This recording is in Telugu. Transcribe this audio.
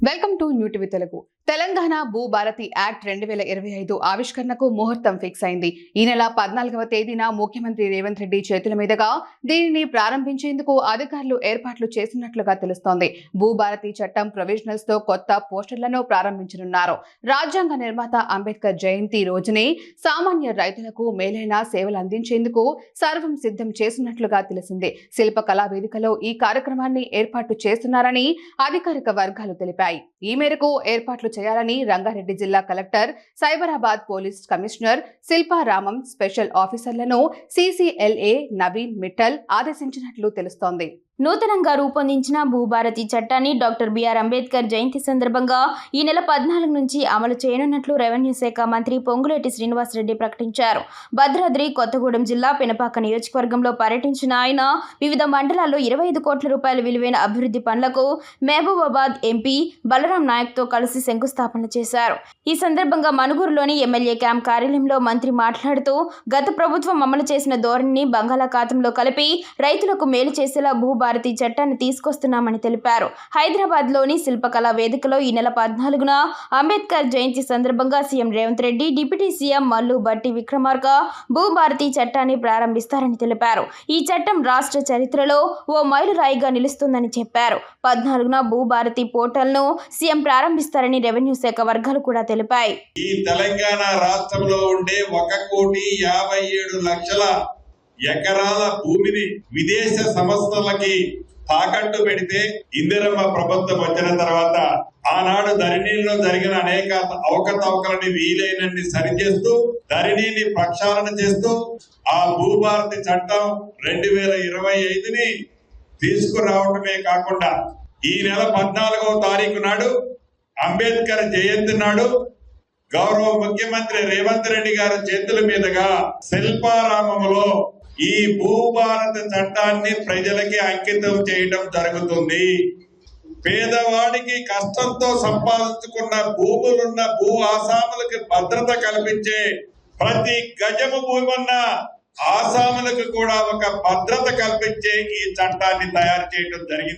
Welcome to new TV Telugu. Telangana Bhubharati act 2025 ఆవిష్కరణకు ముహూర్తం ఫిక్స్ అయింది. ఈ నెల 14వ తేదీన ముఖ్యమంత్రి రేవంత్ రెడ్డి చేతుల మీదుగా దీనిని ప్రారంభించేందుకు అధికారులు ఏర్పాట్లు చేసినట్లుగా తెలుస్తోంది. భూభారతి చట్టం ప్రొవిజనల్స్ తో కొత్త పోస్టర్లను ప్రారంభించనున్నారు. రాజ్యాంగ నిర్మాత అంబేద్కర్ జయంతి రోజునే సామాన్య రైతులకు మేలైన సేవలు అందించేందుకు సర్వం సిద్ధం చేసినట్లుగా తెలిసింది. శిల్పకళా వేదికలో ఈ కార్యక్రమాన్ని ఏర్పాటు చేస్తున్నారని అధికారిక వర్గాలు తెలిపాయి. ఈ మేరకు ఏర్పాట్లు చేయాలని రంగారెడ్డి జిల్లా collector, Cyberabad police commissioner Shilparamam special ఆఫీసర్లను CCLA నవీన్ మిట్టల్ ఆదేశించినట్లు తెలుస్తోంది. నూతనంగా రూపొందించిన భూభారతి చట్టాన్ని డాక్టర్ బిఆర్ అంబేద్కర్ జయంతి సందర్భంగా ఈ నెల 14 నుంచి అమలు చేయనున్నట్లు రెవెన్యూ శాఖ మంత్రి పొంగులేటి శ్రీనివాసరెడ్డి ప్రకటించారు. భద్రాద్రి కొత్తగూడెం జిల్లా పెనపాక నియోజకవర్గంలో పర్యటించిన ఆయన వివిధ మండలాల్లో 25 కోట్ల రూపాయల విలువైన అభివృద్ధి పనులకు మహబూబాబాద్ ఎంపీ బలరాం నాయక్తో కలిసి శంకుస్థాపన చేశారు. ఈ సందర్భంగా మనుగూరులోని ఎమ్మెల్యే క్యాంప్ కార్యాలయంలో మంత్రి మాట్లాడుతూ గత ప్రభుత్వం అమలు చేసిన ధోరణిని బంగాళాఖాతంలో కలిపి రైతులకు మేలు చేసేలా భూభారతి చట్టాన్ని తీసుకొస్తున్నామని తెలిపారు. హైదరాబాద్ లోని శిల్పకళా వేదికలో ఈ నెల 14న అంబేద్కర్ జయంతి సందర్భంగా CM Revanth Reddy, deputy CM Mallu Bhatti Vikramarka Bhubharati చట్టాన్ని ప్రారంభిస్తారని తెలిపారు. ఈ చట్టం రాష్ట్ర చరిత్రలో ఓ మైలురాయిగా నిలుస్తుందని చెప్పారు. 14న భూభారతి పోర్టల్ను సీఎం ప్రారంభిస్తారని రెవెన్యూ శాఖ వర్గాలు కూడా తెలిపాయి. ఈ తెలంగాణ రాష్ట్రంలో ఉండే 1,57,00,000 ఎకరాల భూమిని విదేశ సంస్థలకి తాకట్టు పెడితే ఇందిరమ్మ ప్రభుత్వం వచ్చిన తర్వాత ఆనాడు ధరణిలో జరిగిన అనేక అవకతవకలని వీలైనన్ని సరిచేస్తూ ధరణిని ప్రక్షాళన చేస్తూ ఆ భూభారతి చట్టం 2025ని తీసుకురావటమే కాకుండా ఈ నెల 14వ తారీఖు నాడు అంబేద్కర్ జయంతి నాడు గౌరవ ముఖ్యమంత్రి రేవంత్ రెడ్డి గారి చేతుల మీదుగా శిల్పారామంలో ఈ భూభారత చట్టాన్ని ప్రజలకి అంకితం చేయడం జరుగుతుంది. పేదవాడికి కష్టంతో సంపాదించుకున్న భూములున్న భూ ఆసాములకు భద్రత కల్పించే, ప్రతి గజము భూమి ఉన్న ఆసాములకు కూడా ఒక భద్రత కల్పించే ఈ చట్టాన్ని తయారు చేయడం జరిగింది.